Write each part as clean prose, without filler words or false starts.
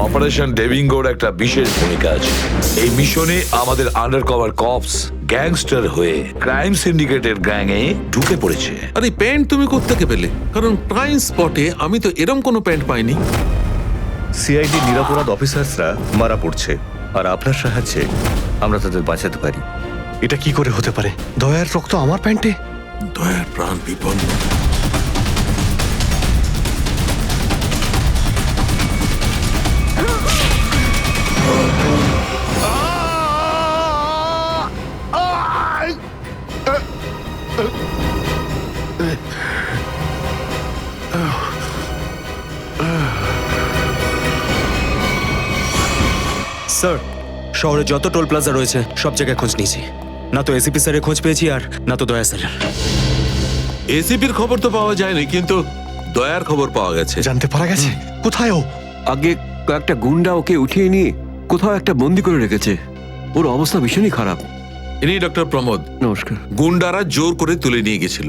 Operation ডেভিঙ্গোর একটা বিশেষ ভূমিকা আছে। এই মিশনে আমাদের আন্ডারকভার কপস গ্যাংস্টার হয়ে ক্রাইম সিন্ডিকেটের গ্যাংয়ে ঢুকে পড়েছে। আরে প্যান্ট তুমি কোত্থেকে পেলে? কারণ ক্রাইম স্পটে আমি তো এরম কোনো প্যান্ট পাইনি। সিআইডি নিরাপরাধ অফিসার্সরা মারা পড়ছে, আর আপনার সাহায্যে আমরা তাদের বাঁচাতে পারি। এটা কি করে হতে পারে? দয়ার রক্ত আমার প্যান্টে? দয়ার প্রাণ বিপন্ন। স্যার, শহরে যত টোল প্লাজা রয়েছে সব জায়গায় খোঁজ নিয়েছি। না তো এসিপি স্যারের খোঁজ পেয়েছি, আর না তো দয়া স্যারের। এসিপির খবর তো পাওয়া যায়নি, কিন্তু দয়ার খবর পাওয়া গেছে। জানতে পারা গেছে কোথায় ও? আগে কয়েকটা গুন্ডা ওকে উঠিয়ে নিয়ে কোথাও একটা বন্দি করে রেখেছে। ওর অবস্থা ভীষণই খারাপ। ইনি ডক্টর প্রমোদ। নমস্কার। গুন্ডারা জোর করে তুলে নিয়ে গেছিল।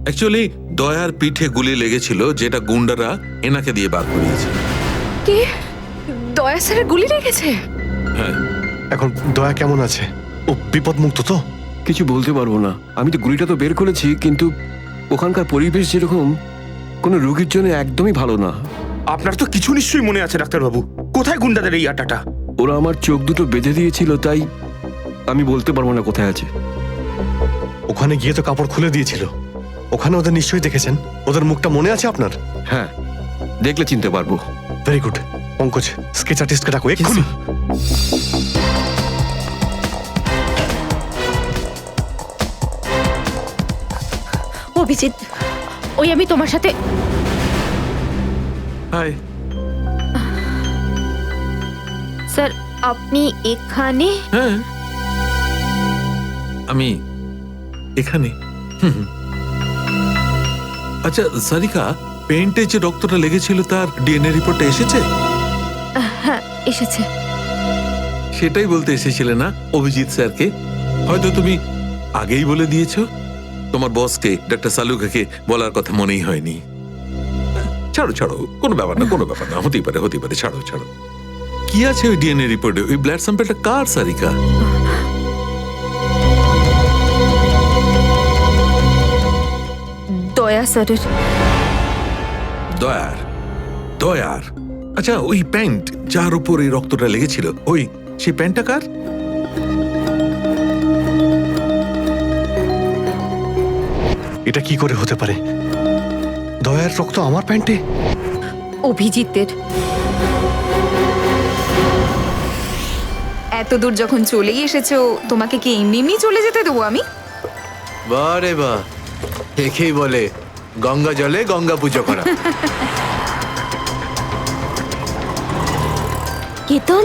অ্যাকচুয়ালি দয়ার পিঠে গুলি লেগেছিল, যেটা গুন্ডারা এনাকে দিয়ে বার করিয়েছে। কে? দয়া স্যারের গুলি লেগেছে? হ্যাঁ। এখন দয়া কেমন আছে? ও বিপদ মুক্ত তো? কিছু বলতে পারবো না। আমি তো গুলিটা তো বের করেছি, কিন্তু ওখানকার পরিবেশ যেরকম কোনো রোগীর জন্য একদমই ভালো না। আপনার তো কিছু নিশ্চয়ই মনে আছে ডাক্তারবাবু। কোথায় গুন্ডাদের এই আটাটা? ওরা আমার চোখ দুটো বেঁধে দিয়েছিল, তাই আমি বলতে পারবো না কোথায় আছে। ওখানে গিয়ে তো কাপড় খুলে দিয়েছিল। ওখানে ওদের নিশ্চয়ই দেখেছেন। ওদের মুখটা মনে আছে আপনার? হ্যাঁ, দেখলে চিনতে পারবো। Very good. পঙ্কজ, স্কেচ আর্টিস্টকে ডাকো এক্ষুনি। অভিজিৎ, ওই আমি তোমার সাথে। হাই। স্যার, আপনি এখানে? হ্যাঁ, আমি এখানে। আচ্ছা সারিকা, পেন্টে যে রক্তটা লেগেছিল তার ডিএনএ রিপোর্টটা এসেছে? হ্যাঁ, এসেছে। সেটাই বলতে এসেছিলে না অভিজিৎ স্যারকে? হয়তো তুমি আগেই বলে দিয়েছো। তোমার বসকে, ডক্টর সালুকাকে বলার কথা মনেই হয়নি। ছাড়ো ছাড়ো, কোনো ব্যাপার না, কোনো ব্যাপার না। হতেই পারে, হতেই পারে। ছাড়ো ছাড়ো। কি আছে ওই ডিএনএ রিপোর্টে? ওই ব্লাড স্যাম্পলটা কার সারিকা? দয়া স্যারের। দয়ার? দয়ার? আচ্ছা, ওই প্যান্ট যার উপর এই রক্তটা লেগেছিল, ওই সেই প্যান্টটা কার? এটা কি করে হতে পারে? দয়ার রক্ত আমার প্যান্টে? অভিজিতের। এত দূর যখন চলেই এসেছো, তোমাকে কি এমনি এমনি চলে যেতে দেবো আমি? বারে বাহ, দেখেই বলে গঙ্গা জলে গঙ্গা পুজো করা। কেতন,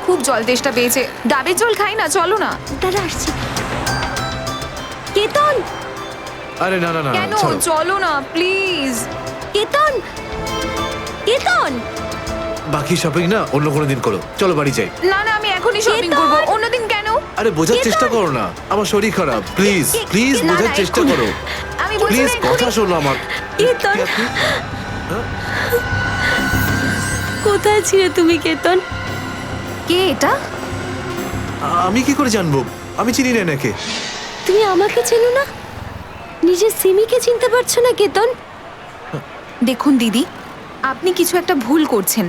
খুব জল তেষ্টা পেয়েছে, ডাবের জল খাই না, চলো না। দাঁড়া আসছি। কেতন, আরে না না না, কেন? ছাড়ো। চলো না প্লিজ। কেতন, কেতন। বাকি শপিং না অন্য কোনো দিন করো, চলো বাড়ি যাই। না না, আমি এখনই শপিং কেতন! করবো। অন্যদিন কেন? আরে বোঝার চেষ্টা করো না, আমার শরীর খারাপ। প্লিজ প্লিজ না, বোঝার না, চেষ্টা এক্ষুনি। করো। আমি বলছি প্লিজ না, এক্ষুনি। কথা শোনো আমার। কেতন, কি আপনি? কোথায় ছিলে তুমি কেতন? কে এটা? আমি কি করে জানবো? আমি চিনি না এনাকে। তুমি আমাকে চেনো না? নিজের সিমিকে চিনতে পারছো না কেতন? দেখুন দিদি, আপনি কিছু একটা ভুল করছেন।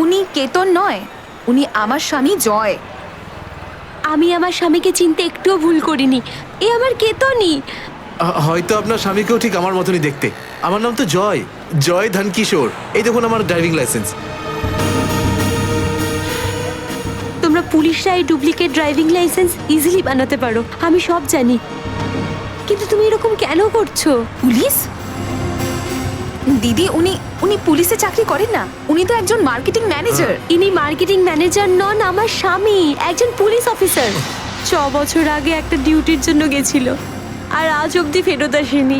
উনি কেতন নয়, উনি আমার স্বামী জয়। আমি আমার স্বামীকে চিনতে একটুও ভুল করিনি। এ আমার কেতনই। হয়তো আপনার স্বামীকেও ঠিক আমার মতনই দেখতে। আমার নাম তো জয়, জয় ধনকিশোর। এই দেখুন আমার ড্রাইভিং লাইসেন্স। তোমরা পুলিশরা এই ডুপ্লিকেট ড্রাইভিং লাইসেন্স ইজিলি বানাতে পারো, আমি সব জানি। কিন্তু তুমি এরকম কেন করছো? পুলিশ? দিদি, উনি পুলিশে চাকরি করেন না, উনি তো একজন মার্কেটিং ম্যানেজার। ইনি মার্কেটিং ম্যানেজার নন, আমার স্বামী একজন পুলিশ অফিসার। 6 বছর আগে একটা ডিউটির জন্য গেছিল, আর আজ অবধি ফেরত আসেনি।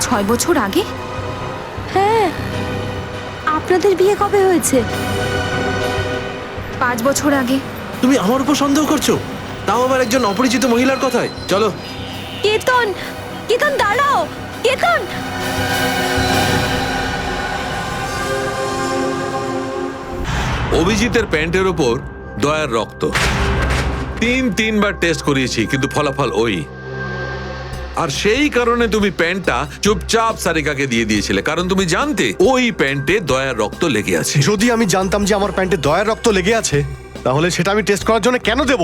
6 বছর আগে? হ্যাঁ। আপনাদের বিয়ে কবে হয়েছে? 5 বছর আগে। তুমি আমার উপর সন্দেহ করছো, তাও আবার একজন অপরিচিত মহিলার কথায়। চলো। কেতন, কেতন দাঁড়াও, কেতন। অভিজিতের প্যান্টের ওপর দয়ার রক্ত। তিনবার টেস্ট করিয়েছি, কিন্তু ফলাফল ওই। আর সেই কারণে তুমি প্যান্টটা চুপচাপ সারিকাকে দিয়ে দিয়েছিলে, কারণ তুমি জানতে ওই প্যান্টে দয়ার রক্ত লেগে আছে। যদি আমি জানতাম যে আমার প্যান্টে দয়ার রক্ত লেগে আছে, তাহলে সেটা আমি টেস্ট করার জন্য কেন দেব?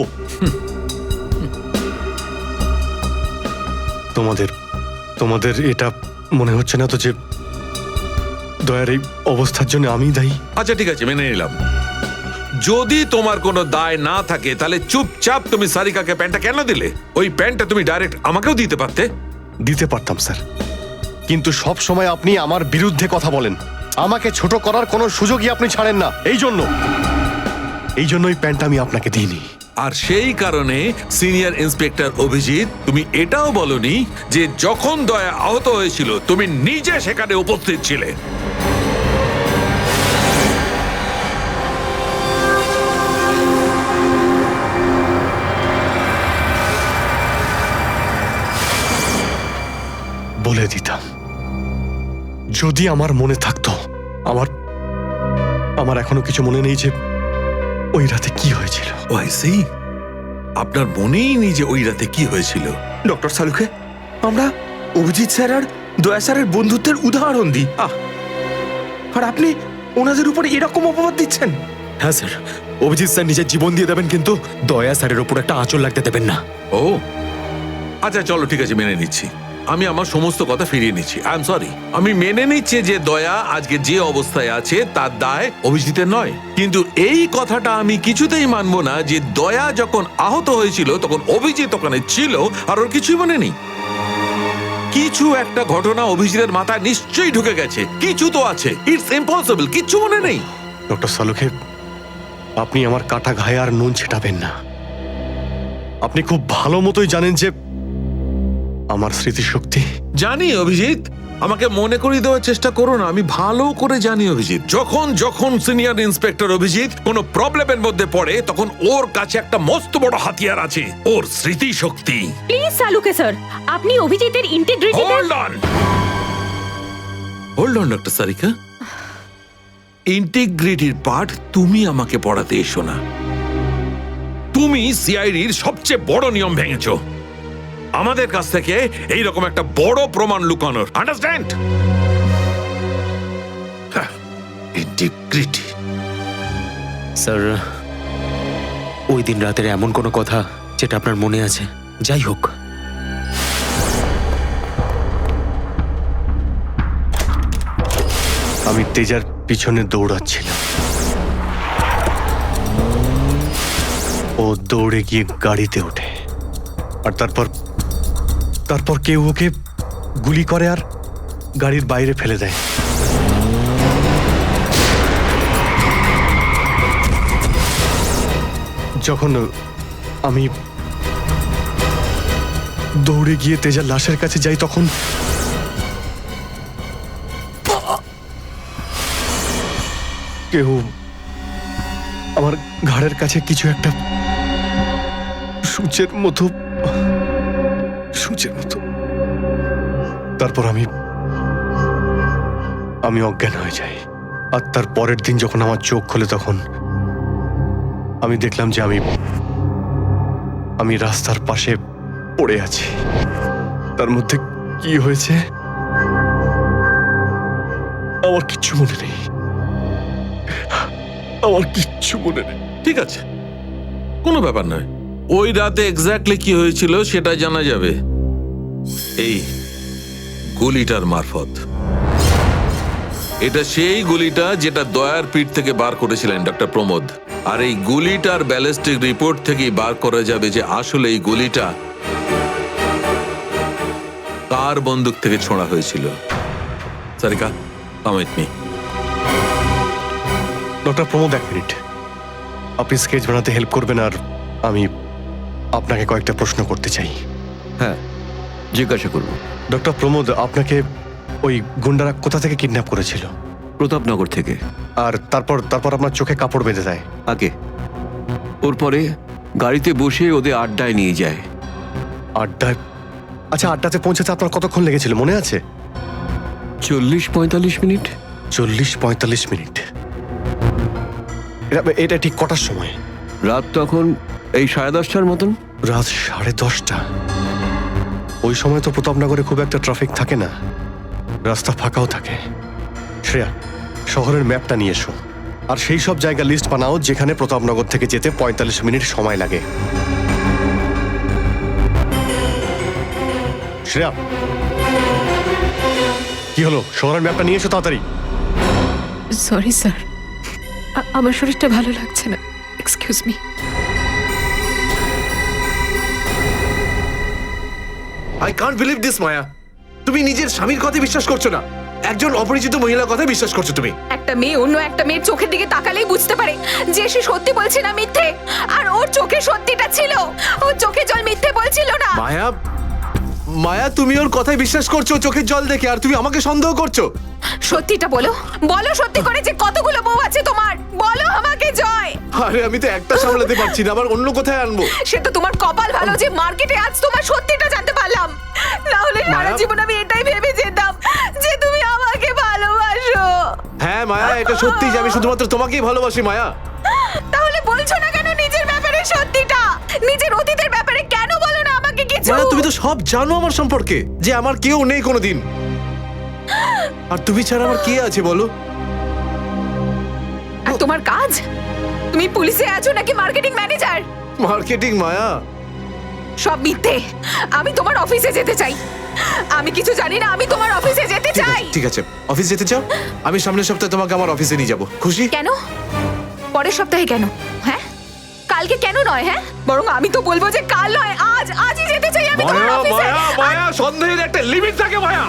তোমাদের এটা মনে হচ্ছে না তো যে দয়ার এই অবস্থার জন্য আমিই দায়ী? আচ্ছা ঠিক আছে, মেনে নিলাম। যদি তোমার কোনো দায় না থাকে তাহলে চুপচাপ তুমি সারিকাকে প্যান্টটা কেন দিলে? ওই প্যান্টটা তুমি ডাইরেক্ট আমাকেও দিতে পারতে। দিতে পারতাম স্যার, কিন্তু সব সময় আপনি আমার বিরুদ্ধে কথা বলেন। আমাকে ছোট করার কোনো সুযোগই আপনি ছাড়েন না। এই জন্য ওই প্যান্টটা আমি আপনাকে দিইনি। আর সেই কারণে সিনিয়র ইন্সপেক্টর অভিজিৎ, তুমি এটাও বলনি যে যখন দয়া আহত হয়েছিল তুমি নিজে সেখানে উপস্থিত ছিলে। বলে দিতাম যদি আমার মনে থাকতো। আমার এখনো কিছু মনে নেই যে ওই রাতে কি হয়েছিল। আপনার মনেই নেই যে ওই রাতে কি হয়েছিল? ডক্টর সালুখে, আমরা অভিজিৎ স্যার আর দয়া স্যারের বন্ধুত্বের উদাহরণ দিই, আর আপনি ওনাদের উপরে এরকম অপবাদ দিচ্ছেন? হ্যাঁ স্যার, অভিজিৎ স্যার নিজের জীবন দিয়ে দেবেন, কিন্তু দয়া স্যারের উপর একটা আঁচল লাগতে দেবেন না। ও আচ্ছা, চলো ঠিক আছে, মেনে নিচ্ছি। আমি আমার সমস্ত কথা ফিরিয়ে নিচ্ছি। I am sorry. আমি মেনে নিচ্ছি যে দয়া আজকে যে অবস্থায় আছে তার দায় অভিজিতের নয়, কিন্তু এই কথাটা আমি কিছুতেই মানবো না যে দয়া যখন আহত হয়েছিল তখন অভিজিৎ ওখানে ছিল আর ওর কিছুই মনে নেই। কিছু একটা ঘটনা অভিজিতের মাথায় নিশ্চয়ই ঢুকে গেছে, কিছু তো আছে। ইটস ইম্পসিবল, কিচ্ছু মনে নেই। ডক্টর সালুখে, আপনি আমার কাটা ঘায়ে আর নুন ছেটাবেন না। আপনি খুব ভালো মতোই জানেন যে আমার স্মৃতিশক্তি। জানি অভিজিৎ, আমাকে মনে করিয়ে দেওয়ার চেষ্টা করো না। আমি ভালো করে জানি অভিজিৎ, যখন সিনিয়র ইন্সপেক্টর অভিজিৎ কোনো প্রবলেমের মধ্যে পড়ে তখন ওর কাছে একটা মস্ত বড় হাতিয়ার আছে, ওর স্মৃতিশক্তি। প্লিজ সালুকে স্যার, আপনি অভিজিতের integrity. Hold on doctor Sarika, ইন্টিগ্রিটির পার্ট তুমি আমাকে পড়াতে এসো না। তুমি সিআইডির সবচেয়ে বড় নিয়ম ভেঙেছো, আমাদের কাছ থেকে এইরকম একটা বড় প্রমাণ লুকানোর। আন্ডারস্ট্যান্ড? ইন্টিগ্রিটি। স্যার, ওই দিন রাতের এমন কোনো কথা যেটা আপনার মনে আছে? যাই হোক, আমি তেজার পিছনে দৌড়াচ্ছিলাম। ও দৌড়ে গিয়ে গাড়িতে ওঠে, আর তারপর কেউ ওকে গুলি করে আর গাড়ির বাইরে ফেলে দেয়। যখন আমি দৌড়ে গিয়ে তেজার লাশের কাছে যাই, তখন কেউ আমার ঘাড়ের কাছে কিছু একটা সূচের মতো। তারপর আমি অজ্ঞান হয়ে যাই। আর তার পরের দিন যখন আমার চোখ খোলে তখন আমি দেখলাম যে আমি রাস্তার পাশে পড়ে আছি। তার মধ্যে কি হয়েছে আমার কিচ্ছু মনে নেই। ঠিক আছে, কোনো ব্যাপার নয়। ওই রাতে এক্স্যাক্টলি কি হয়েছিল সেটা জানা যাবে এই গুলিটার মারফত। এটা সেই গুলিটা যেটা দয়ার পিঠ থেকে বার করেছিলেন ডক্টর প্রমোদ। আর এই গুলিটার ব্যালিস্টিক রিপোর্ট থেকেই বার করা যাবে যে আসলে এই গুলিটা কার বন্দুক থেকে ছোঁড়া হয়েছিল। Sarika, come with me. Doctor Pramod, এক মিনিট। আপনি স্কেচ বানাতে হেল্প করবেন, আর আমি আপনাকে কয়েকটা প্রশ্ন করতে চাই। হ্যাঁ, জিজ্ঞাসা করব। ডক্টর প্রমোদ, আপনাকে ওই গুন্ডারা কোথা থেকে কিডন্যাপ করেছিল? প্রতাপনগর থেকে। আর তারপর আপনার চোখে কাপড় বেঁধে দেয়? আগে ওর পরে গাড়িতে বসে ওদের আড্ডায় নিয়ে যায়। আড্ডায়? আচ্ছা, আড্ডাতে পৌঁছাতে আপনার কতক্ষণ লেগেছিল মনে আছে? 40-45 মিনিট। 40-45 মিনিট। এটা ঠিক কটার সময়? রাত তখন এই 10:30টার মতন। রাত 10:30টা? ওই সময় তো প্রতাপনগরে খুব একটা ট্রাফিক থাকে না, রাস্তা ফাঁকাও থাকে। শ্রেয়া, শহরের ম্যাপটা নিয়ে এসো, আর সেই সব জায়গা লিস্ট বানাও যেখানে প্রতাপনগর থেকে যেতে 45 মিনিট সময় লাগে। শ্রেয়া, কি হলো? শহরের ম্যাপটা নিয়ে এসো তাড়াতাড়ি। সরি স্যার, আমার শরীরটা ভালো লাগছে না, excuse me. I can't believe this Maya, তুমি নিজের স্বামীর কথা বিশ্বাস করছো না, একজন অপরিচিত মহিলার কথা বিশ্বাস করছো তুমি। একটা মেয়ে অন্য একটা মেয়ের চোখের দিকে তাকালেই বুঝতে পারে যে সে সত্যি বলছে না মিথ্যে, আর ওর চোখে সত্যিটা ছিল, ওর চোখে জল মিথ্যে বলছিল না। মায়া, মায়া তুমি ওর কথায় বিশ্বাস করছো চোখের জল দেখে, আর তুমি আমাকে সন্দেহ করছো। সত্যিটা বলো, বলো সত্যি করে যে কতগুলো বউ আছে তোমার, বলো আমাকে জয়। আরে আমি তো একটা সামলাতে পারছি না, আবার অন্য কোথায় আনবো? সে তো তোমার কপাল ভালো যে মার্কেটে আজ তোমার সত্যিটা জানতে পারলাম, না হলে সারা মায়া- জীবন আমি এটাই ভেবে যেতাম যে তুমি আমাকে ভালোবাসো। হ্যাঁ মায়া, এটা সত্যি যে আমি শুধুমাত্র তোমাকেই ভালোবাসি মায়া। তাহলে বলছো না কেন নিজের ব্যাপারে সত্যিটা? নিজের অতীতের ব্যাপারে কেন বলো না আমাকে কিছু? মায়া তুমি তো সব জানো আমার সম্পর্কে, যে আমার কেউ নেই কোনোদিন, আর তুমি ছাড়া আমার কে আছে বলো? আর তোমার কাজ? তুমি পুলিশে আছো নাকি মার্কেটিং ম্যানেজার? মার্কেটিং মায়া। সব মিথ্যে। আমি তোমার অফিসে যেতে চাই। আমি কিছু জানি না, আমি তোমার অফিসে যেতে ঠিক চাই। আছে, ঠিক আছে, অফিস যেতে চাও? আমি সামনের সপ্তাহে তোমাকে আমার অফিসে নিয়ে যাবো, খুশি? কেন? পরের সপ্তাহে কেন? হ্যাঁ, কালকে কেন নয়? হ্যাঁ, বরং আমি তো বলবো যে কাল নয়, আজই যেতে চাই আমি তোমার মায়া অফিসে। মায়া মায়া, সন্দেহের একটা লিমিট থাকে মায়া।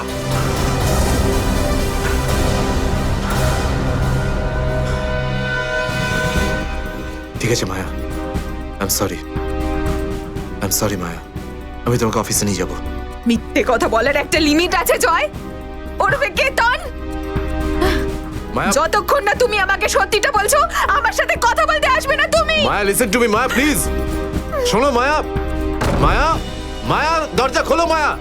ঠিক আছে মায়া, আই এম সরি মায়া, আমি তোমাকে অফিসে নিয়ে যাবো। মিথ্যে কথা বলার একটা লিমিট আছে জয়, ওরফে কেতন। মায়া, যতক্ষণ না তুমি আমাকে সত্যিটা বলছো, আমার সাথে কথা বলতে আসবে না তুমি। Maya listen to me Maya, please শোনো মায়া। মায়া, মায়া দরজা খোলো মায়া।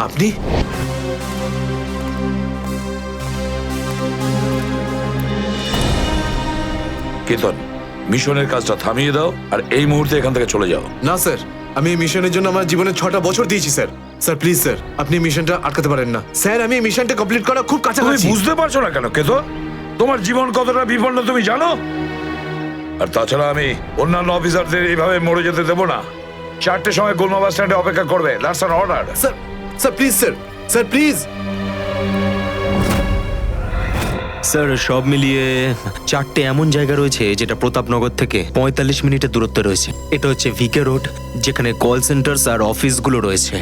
আপনি? কেতন, মিশনের কাজটা থামিয়ে দাও আর এই মুহূর্তে এখান থেকে চলে যাও। না স্যার, আমি এই মিশনের জন্য আমার জীবনে 6টা বছর দিয়েছি স্যার। স্যার প্লিজ স্যার, আপনি এই মিশনটা আটকাতে পারেন না স্যার। আমি এই মিশনটা কমপ্লিট করা খুব তুমি কাছাকাছি। বুঝতে পারছো না কেন কেতন? তোমার জীবন কতটা বিপন্ন তুমি জানো? আর তাছাড়া আমি অন্যান্য অফিসারদের এইভাবে মরে যেতে দেবো না। 4টের সময় গোলমা বাস স্ট্যান্ডে অপেক্ষা করবে, that's an order. Sir, sir please sir, sir please. Sir সব মিলিয়ে 4টে এমন জায়গা রয়েছে যেটা প্রতাপনগর থেকে 45 মিনিটের দূরত্বে রয়েছে। এটা হচ্ছে ভিকে রোড, যেখানে কল সেন্টার্স আর অফিসগুলো রয়েছে।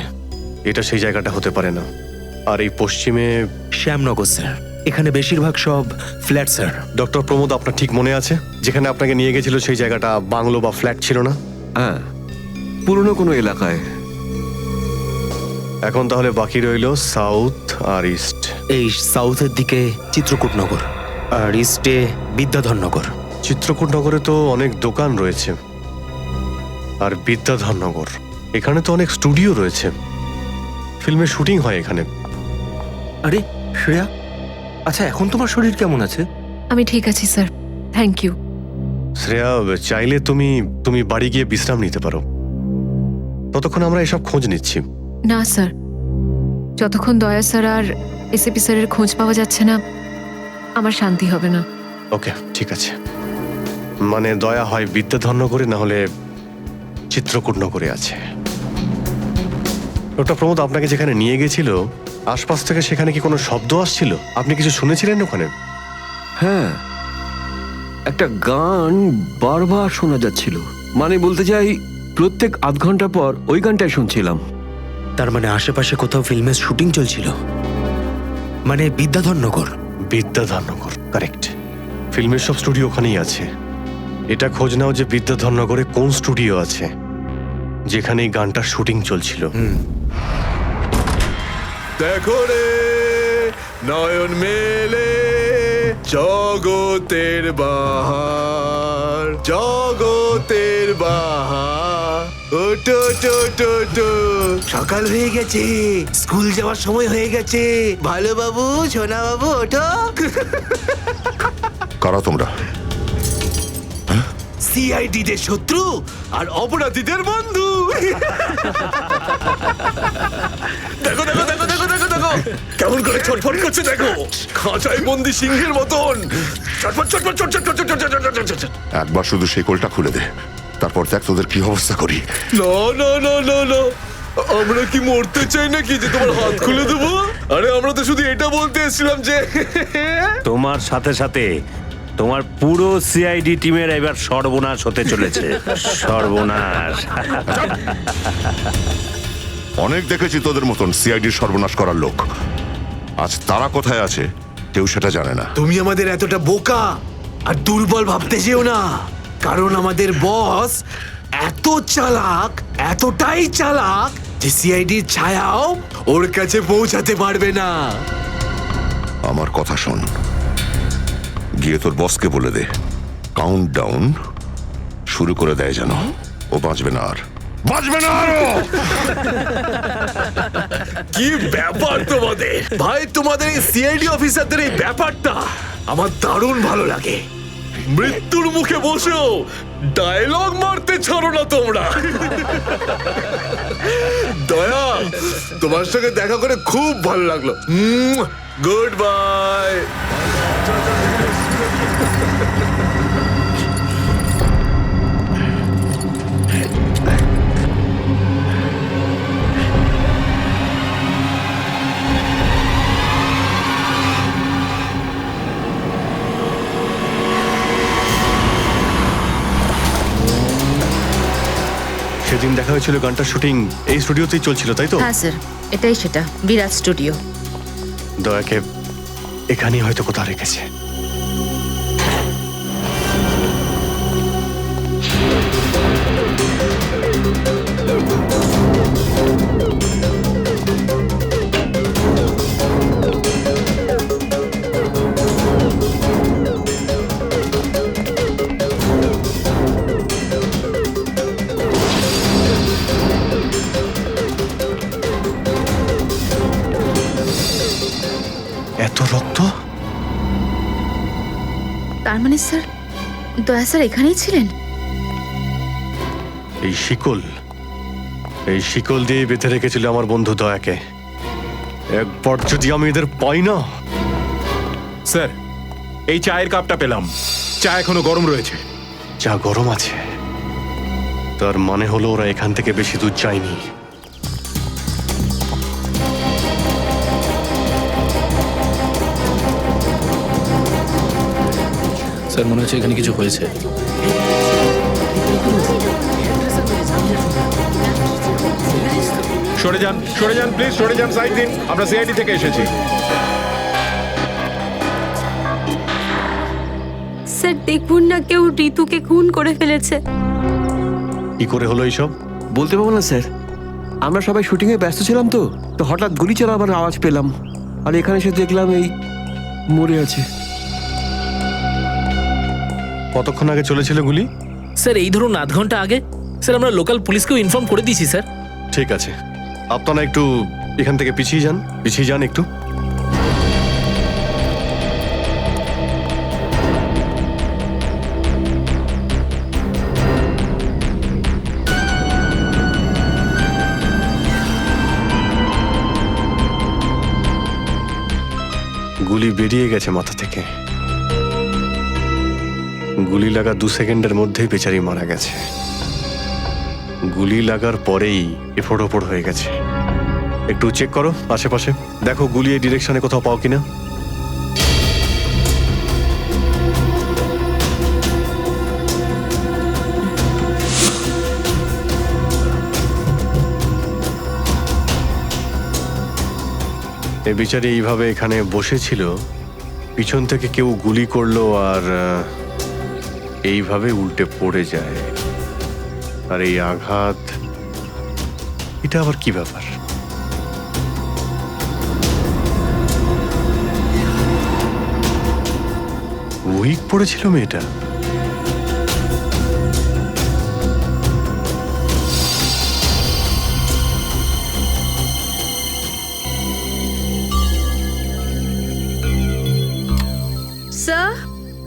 এটা সেই জায়গাটা হতে পারে না। আর এই পশ্চিমে শ্যামনগর স্যার, এখানে বেশিরভাগ সব ফ্ল্যাট স্যার। ডক্টর প্রমোদ, আপনার ঠিক মনে আছে যেখানে আপনাকে নিয়ে গেছিল সেই জায়গাটা বাংলো বা ফ্ল্যাট ছিল না? হ্যাঁ, পুরনো কোনো এলাকায়। এখন তাহলে বাকি রইল সাউথ আর ইস্ট। এই সাউথের দিকে চিত্রকূটনগর, আর ইস্টে বিদ্যাধরনগর। চিত্রকূটনগরে তো অনেক দোকান রয়েছে, আর বিদ্যাধরনগর এখানে তো অনেক স্টুডিও রয়েছে, ফিল্মের শুটিং হয় এখানে। আরে শ্রেয়া, আচ্ছা এখন তোমার শরীর কেমন আছে? আমি ঠিক আছি স্যার, থ্যাংক ইউ। শ্রেয়া, চাইলে তুমি বাড়ি গিয়ে বিশ্রাম নিতে পারো, ততক্ষণ আমরা এসব খোঁজ নিচ্ছি। না স্যার, যতক্ষণ দয়া স্যার আর এসিপি স্যারের খোঁজ পাওয়া যাচ্ছে না, আমার শান্তি হবে না। ওকে, ঠিক আছে। মানে দয়া হয় বিদ্যাধরনগরে, না হলে চিত্রকূটনগরে আছে। ডক্টর প্রমোদ আপনাকে যেখানে নিয়ে গেছিল, আশপাশ থেকে সেখানে কি কোনো শব্দ আসছিল? আপনি কিছু শুনেছিলেন ওখানে? হ্যাঁ, একটা গান বারবার শোনা যাচ্ছিল। মানে বলতে চাই, প্রত্যেক আধ ঘন্টা পর ওই গানটাই শুনছিলাম। তার মানে আশেপাশে কোথাও ফিল্মের শুটিং চলছিল, মানে বিদ্যাধরনগর। বিদ্যাধরনগর, কারেক্ট। ফিল্মের সব স্টুডিও ওখানেই আছে। এটা খোঁজ নাও যে বিদ্যাধরনগরে কোন স্টুডিও আছে যেখানে এই গানটার শুটিং চলছিল। দেখো রে নয়ন মেলে জগতের বাহার, জগতের বাহার, ওটো টো টো টো। সকাল হয়ে গেছে, স্কুল যাওয়ার সময় হয়ে গেছে। ভালো বাবু, সোনা বাবু, ওঠো। কারা তোমরা? সিআইডি দের শত্রু আর অপরাধীদের বন্ধু। দেখো দেখো দেখো দেখো দেখো দেখো কেমন করে ছটফট করছে, দেখো খাঁচায় বন্দি সিংহের মতন ছটফট ছটফট ছটফট ছটফট ছটফট ছটফট। একবার শুধু শেকলটা খুলে দে, তারপর দেখ তোদের কি অবস্থা করি। না না না না না, আমরা কি মরতে চাই নাকি যে তোমার হাত খুলে দেবো? আরে আমরা তো শুধু এটা বলতে এসেছিলাম যে তোমার সাথে সাথে তোমার পুরো সিআইডি টিমের এবার সর্বনাশ হতে চলেছে। সর্বনাশ। অনেক দেখেছি তোদের মতন সিআইডির সর্বনাশ করার লোক। আজ তারা কোথায় আছে কেউ সেটা জানে না। তুমি আমাদের এতটা বোকা আর দুর্বল ভাবতে যেও না, কারণ আমাদের বস এত চালাক, এতটাই চালাক যে সিআইডির ছায়াও ওর কাছে পৌঁছাতে পারবে না। আমার কথা শোন, গিয়ে তোর বসকে বলে দে কাউন্ট ডাউন শুরু করে দেয় যেন ও বাঁচবে না আর, বাঁচবে না আরো। কি ব্যাপার তোমাদের ভাই, তোমাদের এই সিআইডি অফিসারদের এই ব্যাপারটা আমার দারুণ ভালো লাগে। মৃত্যুর মুখে বসেও ডায়লগ মারতে ছাড়ো না তোমরা। দয়া, তোমার সঙ্গে দেখা করে খুব ভালো লাগলো। Good bye. সেদিন দেখা হয়েছিল গানটার শুটিং এই স্টুডিওতেই চলছিল, তাই তো? হ্যাঁ স্যার, এটাই সেটা, বিরাট স্টুডিও। দয়াকে এখানেই হয়তো কোথাও রেখেছে। এত রক্ত? তার মানে স্যার, দয়া স্যার এখানেই ছিলেন? এই শিকল দিয়ে বেঁধে রেখেছিল আমার বন্ধু দয়াকে। একবার যদি আমি এদের পাই না। স্যার, এই চায়ের কাপটা পেলাম, চা এখনো গরম রয়েছে। চা গরম আছে, তার মানে হলো ওরা এখান থেকে বেশি দূর যায়নি। স্যার, মনে হচ্ছে এখানে কিছু হয়েছে। সরে যান প্লিজ, সরে যান, সাইড দিন। আমরা সিআইডি থেকে এসেছি। স্যার দেখুন না, কেউ ঋতুকে খুন করে ফেলেছে। কি করে হলো এইসব? বলতে পারবো না স্যার, আমরা সবাই শুটিংয়ে ব্যস্ত ছিলাম তো তো হঠাৎ গুলি চালাবার আওয়াজ পেলাম, আর এখানে এসে দেখলাম এই মরে আছে। কতক্ষণ আগে চলেছিল গুলি? স্যার এই ধরুন আধ ঘন্টা আগে। স্যার আমরা লোকাল পুলিশকেও ইনফর্ম করে দিয়েছি স্যার। ঠিক আছে, আপনারা একটু এখান থেকে পিছিয়ে যান একটু। গুলি বেরিয়ে গেছে মাথা থেকে। গুলি লাগা 2 সেকেন্ডের মধ্যেই বেচারি মারা গেছে। গুলি লাগার পরেই এফোড় ওপড় হয়ে গেছে। একটু চেক করো আশেপাশে, দেখো গুলি এই ডিরেকশনে কোথাও পাও কিনা। এ বিচারি এইভাবে এখানে বসেছিল, পিছন থেকে কেউ গুলি করলো আর এইভাবে উল্টে পড়ে যায়। আর এই আঘাত, এটা আবার কি ব্যাপার? উইক পড়েছিল মেয়েটা? স্যার,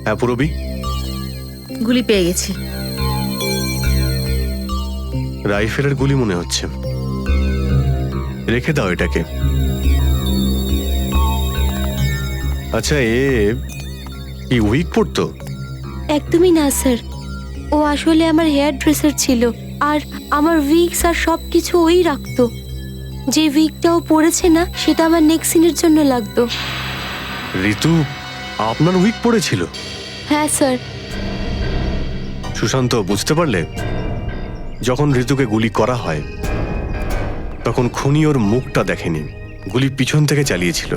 হ্যাঁ পুরবি, গুলি পেয়ে গেছি। রাইফেলের গুলি মনে হচ্ছে। রেখে দাও এটাকে। আচ্ছা, কি উইক পড়তো? একদমই না স্যার, ও আসলে আমার হেয়ার ড্রেসার ছিল, আর আমার উইগস আর সবকিছু ওই রাখতো। যে উইগটা ও পরেছে না, সেটা আমার নেক্সট সিনের জন্য লাগতো। ঋতু আপনার উইক পড়েছিল? হ্যাঁ স্যার। সুশান্ত, বুঝতে পারলে? যখন ঋতুকে গুলি করা হয় তখন খুনি ওর মুখটা দেখেনি, গুলি পিছন থেকে চালিয়েছিল।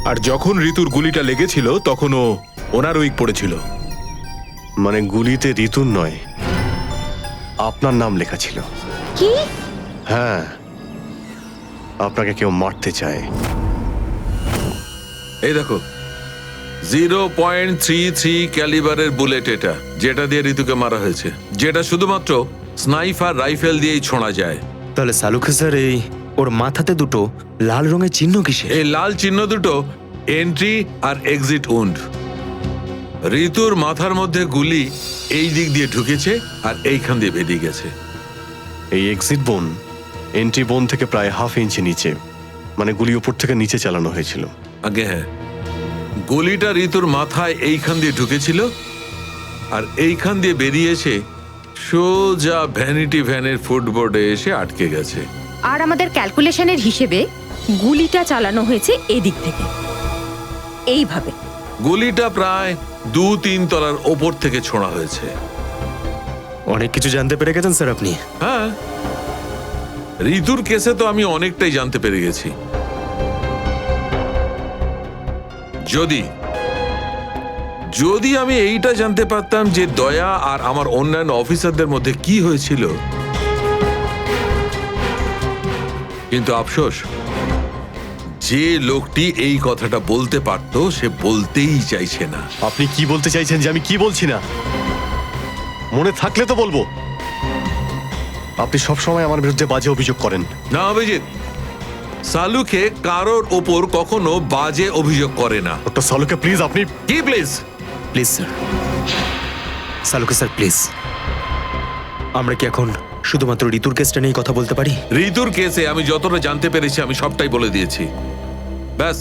আর যখন ঋতুর গুলিটা লেগেছিল তখন ও ওনার উইক পড়েছিল। মানে গুলিতে ঋতুর নয়, আপনার নাম লেখা ছিল। কি? হ্যাঁ, আপনাকে কেউ মারতে চায়। এই দেখো, 0.33 ক্যালিবারের বুলেট এটা, যেটা দিয়ে ঋতুকে মারা হয়েছে, যেটা শুধুমাত্র স্নাইপার রাইফেল দিয়েই ছোঁড়া যায়। তাহলে সালুখে স্যার, এই ওর মাথাতে দুটো লাল রঙের চিহ্ন কিসে? এই লাল চিহ্ন দুটো এন্ট্রি আর এক্সিট উন্ড। ঋতুর মাথার মধ্যে গুলি এই দিক দিয়ে ঢুকেছে আর এইখান দিয়ে বেরিয়ে গেছে। এই এক্সিট বোন এন্ট্রি বোন থেকে প্রায় হাফ ইঞ্চি নিচে, মানে গুলি উপর থেকে নিচে চালানো হয়েছিল। আগে হ্যাঁ, গুলিটা ঋতুর মাথায় এইখান দিয়ে ঢুকেছিল আর এইখান দিয়ে বেরিয়েছে সোজা ভ্যানিটি ভ্যানের ফুটবোর্ডে এসে আটকে গেছে। আর আমাদের ক্যালকুলেশনের হিসেবে গুলিটা চালানো হয়েছে এদিক থেকে, এইভাবে। গুলিটা প্রায় 2-3 তলার ওপর থেকে ছোঁড়া হয়েছে। অনেক কিছু জানতে পেরে গেছেন স্যার আপনি। হ্যাঁ, ঋতুর কেসে তো আমি অনেকটাই জানতে পেরে গেছি। যদি আমি এইটা জানতে পারতাম যে দয়া আর আমার অন্যান্য অফিসারদের মধ্যে কি হয়েছিল, কিন্তু আফসোস, যে লোকটি এই কথাটা বলতে পারতো সে বলতেই চাইছে না। আপনি কি বলতে চাইছেন যে আমি কি বলছি না? মনে থাকলে তো বলবো। আপনি সবসময় আমার বিরুদ্ধে বাজে অভিযোগ করেন। না অভিজিৎ, সালুকে কারোর ওপর কখনো বাজে অভিযোগ করে না। ডক্টর সালুকে প্লিজ, আপনি কি please? Please sir, Salunke sir please, আমরা কি এখন শুধুমাত্র ঋতুর কেসটা নিয়ে কথা বলতে পারি? ঋতুর কেসে আমি যতটা জানতে পেরেছি আমি সবটাই বলে দিয়েছি। ব্যাস,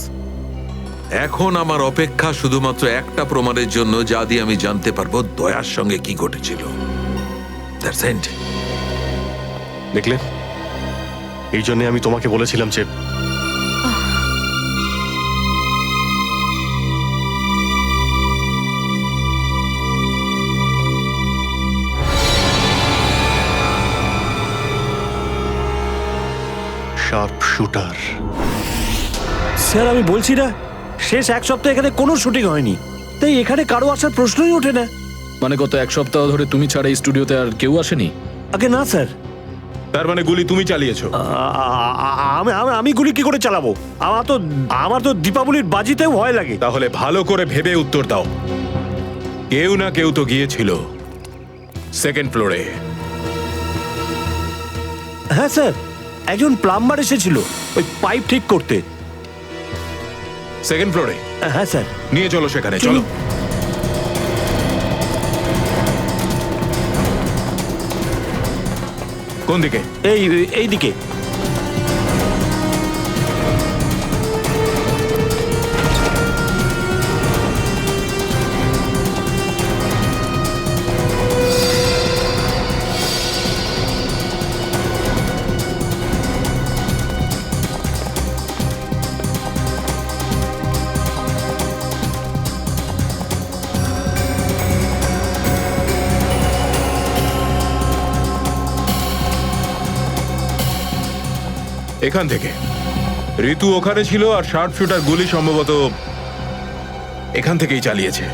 এখন আমার অপেক্ষা শুধুমাত্র একটা প্রমাণের জন্য, যা দিয়ে আমি জানতে পারবো দয়ার সঙ্গে কি ঘটেছিল। That's it. দেখলে, এই জন্য আমি তোমাকে বলেছিলাম যে শার্প শুটার। স্যার, আমি বলছি না, শেষ এক সপ্তাহ এখানে কোনো শুটিং হয়নি, তাই এখানে কারো আসার প্রশ্নই ওঠে না। মানে গত এক সপ্তাহ ধরে তুমি ছাড়া এই স্টুডিওতে আর কেউ আসেনি? আগে না স্যার। তার মানে গুলি তুমি চালিয়েছো? আমি গুলি কি করে চালাবো? আমার তো দীপাবলির বাজিতেও ভয় লাগে। তাহলে ভালো করে ভেবে উত্তর দাও। কেউ না কেউ তো গিয়েছিল সেকেন্ড ফ্লোরে। হ্যাঁ স্যার, একজন প্লাম্বার এসেছিল ওই পাইপ ঠিক করতে। সেকেন্ড ফ্লোরে? হ্যাঁ স্যার। নিয়ে চলো সেখানে, চলো। কোন দিকে? এই দিকে। এখান থেকে। ঋতু ওখানে ছিল আর শার্প শুটার গুলি সম্ভবত এখান থেকেই চালিয়েছে।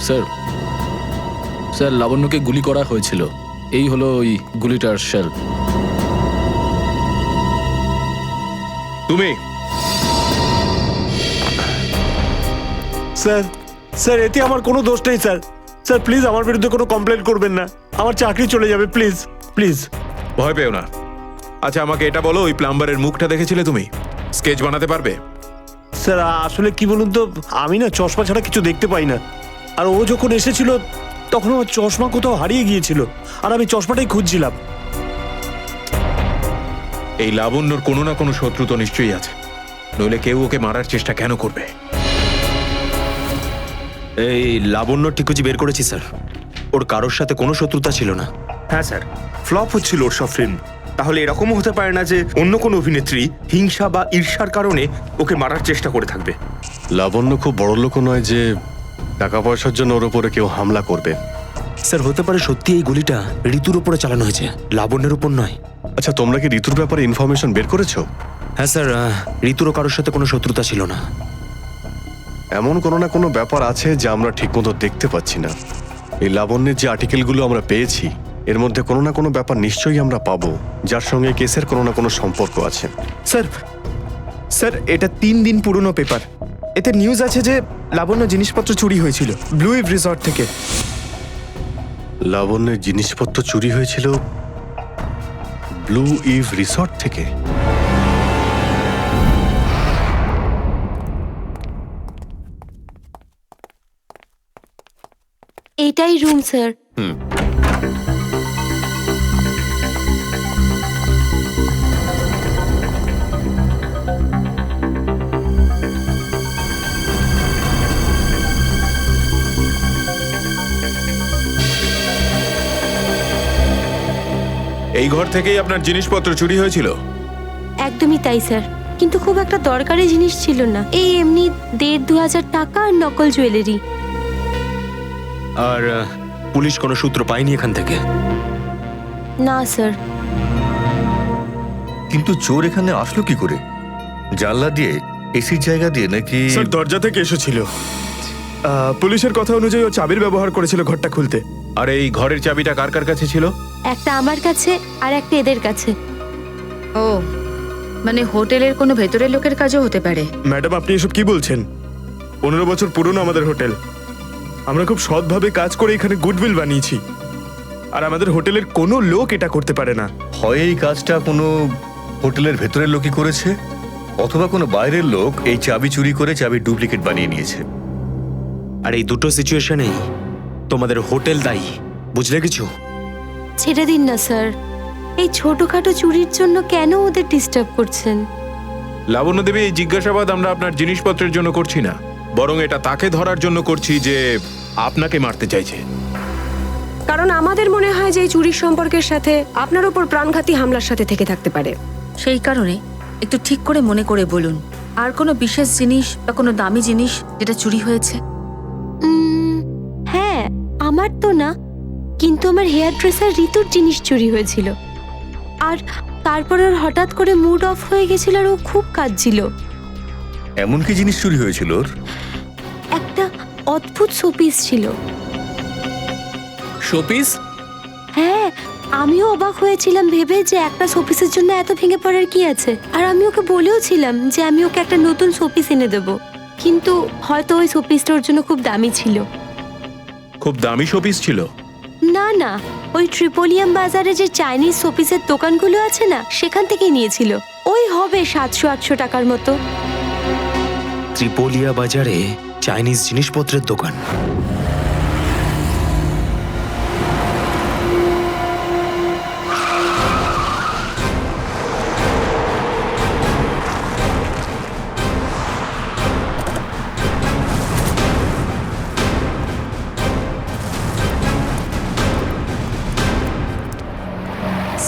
স্যার স্যার লাবণ্যকে গুলি করা হয়েছিল, এই হলো ওই গুলিটার শেল। তুমি স্যার স্যার এতে আমার কোনো দোষ নেই স্যার। স্যার প্লিজ আমার বিরুদ্ধে কোনো কমপ্লেন করবেন না, আমার চাকরি চলে যাবে, প্লিজ প্লিজ। ভয় পেও না। আচ্ছা আমাকে এটা বলো, ওই প্লাম্বারের মুখটা দেখেছিলে তুমি? স্কেচ বানাতে পারবে? স্যার আসলে কি বলুন তো, আমি না চশমা ছাড়া কিছু দেখতে পাই না। আর ও যখন এসেছিল তখন আমার চশমা কোথাও হারিয়ে গিয়েছিল, আর আমি চশমাটাই খুঁজছিলাম। এই লাবণ্যর কোনো না কোনো শত্রু তো নিশ্চয়ই আছে, নইলে কেউ ওকে মারার চেষ্টা কেন করবে? এই লাবণ্য ঠিকুজি বের করেছি স্যার, ওর কারোর সাথে কোনো শত্রুতা ছিল না। হ্যাঁ স্যার, ফ্লপ হচ্ছিল ওর সব ফিল্ম। তাহলে এরকমও হতে পারে না যে অন্য কোনো অভিনেত্রী হিংসা বা ঈর্ষার কারণে ওকে মারার চেষ্টা করে থাকবে। লাবণ্য খুব বড় লোক নয় যে টাকা পয়সার জন্য ওর উপরে কেউ হামলা করবে। স্যার হতে পারে সত্যি এই গুলিটা ঋতুর উপরে চালানো হয়েছে, লাবণ্যের উপর নয়। আচ্ছা তোমরা কি ঋতুর ব্যাপারে ইনফরমেশন বের করেছো? হ্যাঁ স্যার, ঋতুরও কারোর সাথে কোনো শত্রুতা ছিল না। এমন কোনো না কোনো ব্যাপার আছে যা আমরা ঠিকমতো দেখতে পাচ্ছি না। এই লাবণ্যের যে আর্টিকেলগুলো আমরা পেয়েছি এর মধ্যে কোনো না কোনো ব্যাপার নিশ্চয়ই আমরা পাবো যার সঙ্গে কেসের কোনো না কোনো সম্পর্ক আছে। স্যার স্যার এটা 3 দিন পুরনো পেপার। এতে নিউজ আছে যে লাবণ্য জিনিসপত্র চুরি হয়েছিল ব্লু ইভ রিসর্ট থেকে। লাবণ্যের জিনিসপত্র চুরি হয়েছিল ব্লু ইভ রিসর্ট থেকে? এটাই রুম স্যার। এই ঘর থেকেই আপনার জিনিসপত্র চুরি হয়েছিল? একদমই তাই স্যার, কিন্তু খুব একটা দরকারি জিনিস ছিল না, এই এমনি 1,500-2,000 টাকা আর নকল জুয়েলারি। আর পুলিশ কোনো সূত্র পায়নি এখান থেকে? না স্যার। কিন্তু চোর এখানে আসলো কি করে? জানলা দিয়ে, এসির জায়গা দিয়ে নাকি? স্যার দরজা থেকে এসেছিল। পুলিশের কথা অনুযায়ী ও চাবির ব্যবহার করেছিল ঘরটা খুলতে। আর এই ঘরের চাবিটা কার কার কাছে ছিল? একটা আমার কাছে আর একটা এদের কাছে। ও মানে হোটেলের কোনো ভেতরের লোকের কাজও হতে পারে। ম্যাডাম আপনি এসব কি বলছেন? 15 বছর পুরনো আমাদের হোটেল, আমরা খুব সৎভাবে কাজ করে এখানে গুডউইল বানিয়েছি, আর আমাদের হোটেলের কোনো লোক এটা করতে পারে না। হয় এই কাজটা কোনো হোটেলের ভেতরের লোকই করেছে, অথবা কোনো বাইরের লোক এই চাবি চুরি করে চাবির ডুপ্লিকেট বানিয়ে নিয়েছে। আর এই দুটো সিচুয়েশনেই তোমাদের হোটেল দায়ী, বুঝলে কিছু? ছেড়ে দিন না স্যার, এই ছোটখাটো চুরির জন্য কেন ওদের ডিস্টার্ব করছেন? লাবণ্য দেবী, এই জিজ্ঞাসাবাদ আমরা আপনার জিনিসপত্রের জন্য করছি না, বরং এটা তাকে ধরার জন্য করছি যে আপনাকে মারতে চাইছে। কারণ আমাদের মনে হয় যে এই চুরির সম্পর্কের সাথে আপনার উপর প্রাণঘাতী হামলার সাথে থেকে থাকতে পারে। সেই কারণে একটু ঠিক করে মনে করে বলুন, আর কোনো বিশেষ জিনিস বা কোনো দামি জিনিস যেটা চুরি হয়েছে? হ্যাঁ, আমার তো না, কিন্তু আমার হেয়ার ড্রেসার ঋতুর জিনিস চুরি হয়েছিল, আর তারপর ওর হঠাৎ করে মুড অফ হয়ে গেছিল আর ও খুব কাঁদছিল। এমন কি জিনিস চুরি হয়েছিল ওর? একটা অদ্ভুত শোপিস ছিল। শোপিস? হ্যাঁ, আমিও অবাক হয়েছিলাম ভেবে যে একটা শোপিসের জন্য এত ভেঙে পড়ার কি আছে, আর আমি ওকে বলেও ছিলাম যে আমি ওকে একটা নতুন শোপিস এনে দেবো, কিন্তু হয়তো ওই শোপিসটা ওর জন্য খুব দামি ছিল। খুব দামি শোপিস ছিল? না না, ওই ট্রিপোলিয়াম বাজারে যে চাইনিজ শোপিসের দোকানগুলো আছে না, সেখান থেকেই নিয়েছিল। ওই হবে 700-800 টাকার মতো। ত্রিপোলিয়া বাজারে চাইনিজ জিনিসপত্রের দোকান?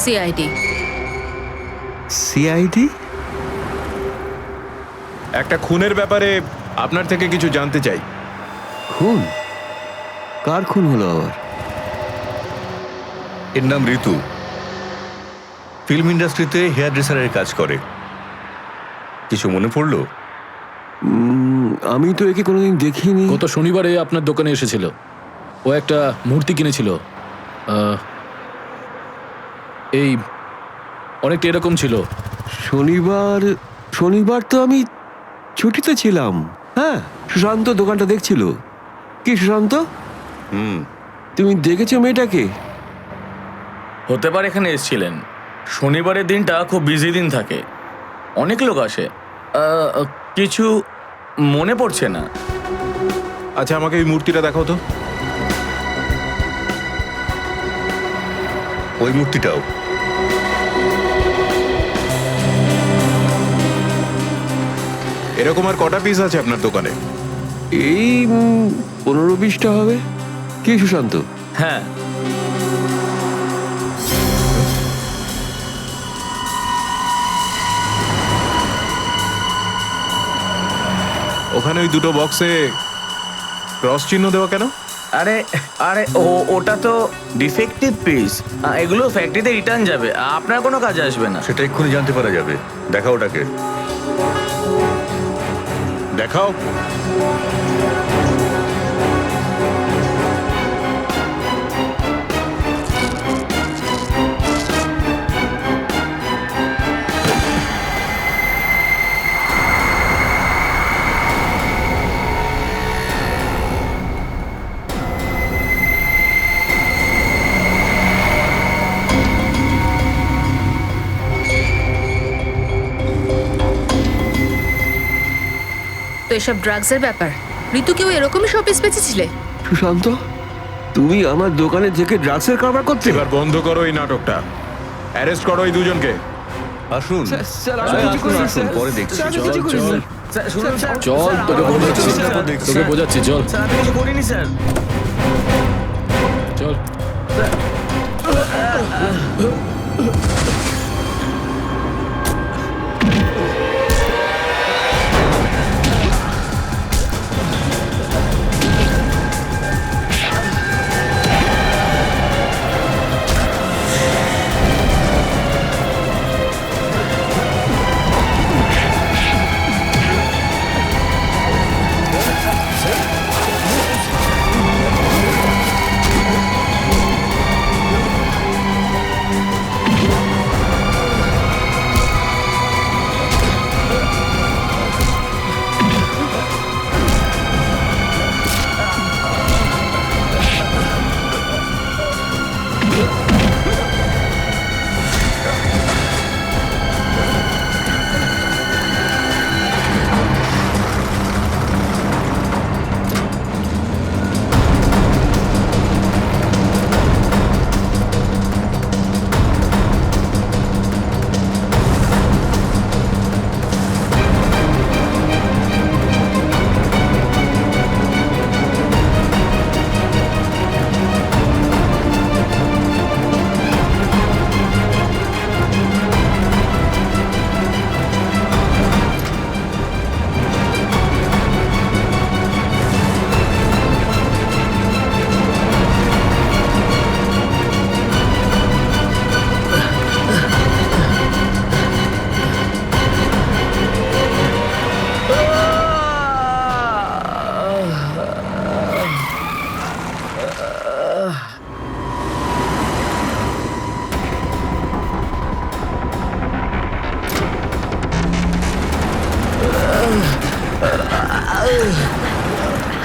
সিআইডি। সিআইডি? একটা খুনের ব্যাপারে আপনার থেকে কিছু জানতে চাই। খুন? কার খুন হলো আবার? এর নাম ঋতু, ফিল্ম ইন্ডাস্ট্রিতে হেয়ার ড্রেসারের কাজ করে। কিছু মনে পড়লো? আমি তো একে কোনোদিন দেখিনি। গত শনিবারে আপনার দোকানে এসেছিল। ও একটা মূর্তি কিনেছিল। এই অনেকটা এরকম ছিল। শনিবার তো আমি ছুটিতে ছিলাম। হ্যাঁ, সুশান্ত দোকানটা দেখছিল। কি সুশান্ত, তুমি দেখেছো মেয়েটাকে? হতে পারে এখানে এসেছিলেন। শনিবারের দিনটা খুব বিজি দিন থাকে, অনেক লোক আসে। কিছু মনে পড়ছে না। আচ্ছা, আমাকে এই মূর্তিটা দেখাও তো। ওই মূর্তিটাও। এরকম আর কটা পিস আছে আপনার দোকানে? এই 15-20টা হবে। কি সুশান্ত? হ্যাঁ, ওখানে ওই দুটো বক্সে ক্রস চিহ্ন দেওয়া কেন? আরে আরে ওটা তো ডিফেক্টিভ পিস, এগুলো ফ্যাক্টরিতে রিটার্ন যাবে, আপনার কোনো কাজে আসবে না। সেটা এক্ষুনি জানতে পারা যাবে। দেখাও ওটাকে। দেখাও। তো এসব ড্রাগসের ব্যাপার। ঋতুকেও এরকমই শপিস বেঁচেছিলে? সুশান্ত, তুমি আমার দোকানে থেকে ড্রাগসের কারবার করতে? এবার বন্ধ করো এই নাটকটা। অ্যারেস্ট করো এই দুজনকে। আসুন, পরে দেখছি। চল, তোকে বোঝাচ্ছি, চল। স্যার, আমি কিছু করিনি স্যার। চল।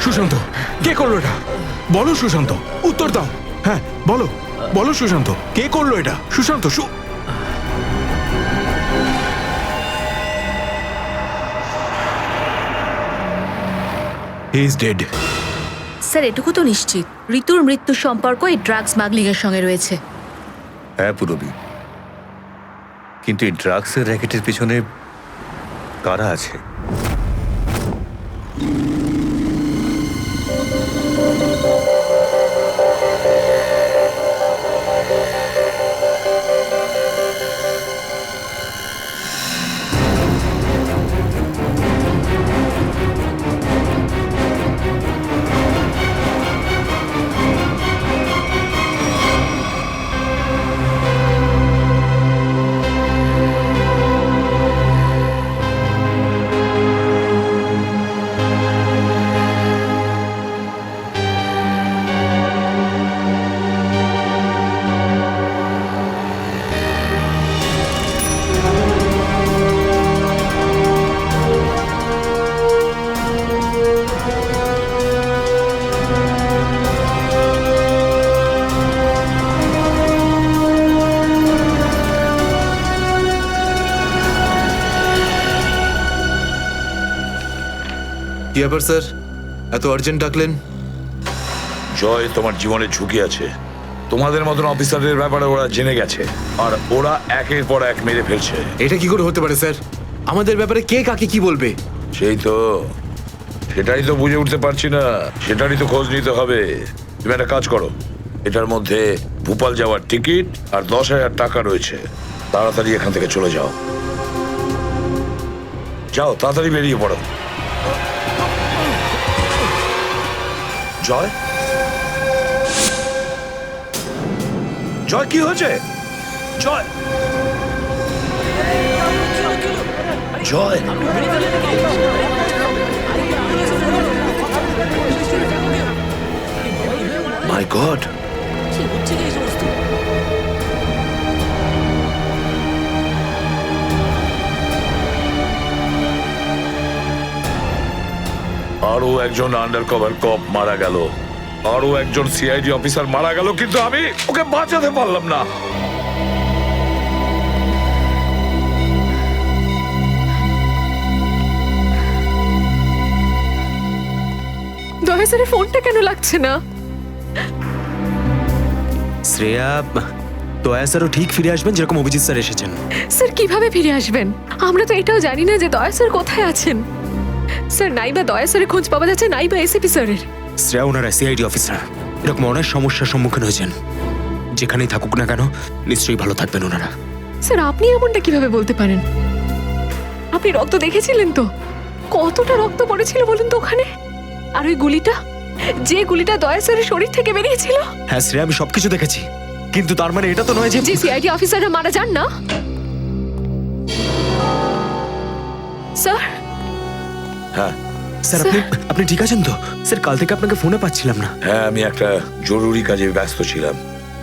সুশান্ত, কে করলো এটা? বলো সুশান্ত, উত্তর দাও। হ্যাঁ, বলো বলো সুশান্ত, কে করলো এটা? Sushant, he is dead. Sir, এটুকু তো নিশ্চিত ঋতুর মৃত্যুর সম্পর্ক এই ড্রাগ স্মাগলিং এর সঙ্গে রয়েছে। হ্যাঁ পুরবি, কিন্তু এই ড্রাগসের র্যাকেটের পিছনে কারা আছে? ব্যাপার স্যার, এত আর্জেন্ট ডাকলেন? জয়, তোমার জীবনে ঝুঁকি আছে। তোমাদের মতন অফিসারদের ব্যাপারে ওরা জেনে গেছে, আর ওরা একের পর এক মেরে ফেলছে। এটা কি করে হতে পারে স্যার? আমাদের ব্যাপারে কে কাকে কি বলবে? সেটাই তো বুঝে উঠতে পারছি না। সেটারই তো খোঁজ নিতে হবে। তুমি একটা কাজ করো, এটার মধ্যে ভোপাল যাওয়ার টিকিট আর 10,000 টাকা রয়েছে। তাড়াতাড়ি এখান থেকে চলে যাও। যাও, তাড়াতাড়ি বেরিয়ে পড়ো। জয়, জয়, কি হয়েছে? জয়, জয়, মাই গড, আরো একজন আন্ডার কভার কপ মারা গেল, আরো একজন সিআইডি অফিসার মারা গেল, কিন্তু আমি ওকে বাঁচাতে পারলাম না। দয়া স্যারের ফোনটা কেন লাগছে না? শ্রেয়া, দয়া স্যারও ঠিক ফিরে আসবেন যেরকম অভিজিৎ স্যার এসেছেন। স্যার কিভাবে ফিরে আসবেন? আমরা তো এটাও জানি না যে দয়া স্যার কোথায় আছেন। স্যার, নাইবা দয়া স্যারের খোঁজ পাওয়া যাচ্ছে, নাইবা এসিপি স্যারের। শ্রেয়া, ওনারা সিআইডি অফিসার, এরকম অনেক সমস্যার সম্মুখীন হয়েছেন। যেখানেই থাকুক না কেন, নিশ্চয়ই ভালো থাকবেন ওনারা। স্যার, আপনি এমনটা কিভাবে বলতে পারেন? আপনি রক্ত দেখেছিলেন তো? কতটা রক্ত পড়েছিল বলুন তো ওখানে? আর ওই গুলিটা, যে গুলিটা দয়া স্যারের শরীর থেকে বেরিয়েছিল। হ্যাঁ শ্রেয়া, আমি সবকিছু দেখেছি, কিন্তু তার মানে এটা তো নয় যে সিআইডি অফিসাররা মারা যান না। স্যার, হ্যাঁ স্যার, আপনি ঠিক আছেন তো? স্যার, কাল থেকে আপনাকে ফোনে পাচ্ছিলাম না। হ্যাঁ, আমি একটা জরুরি কাজে ব্যস্ত ছিলাম।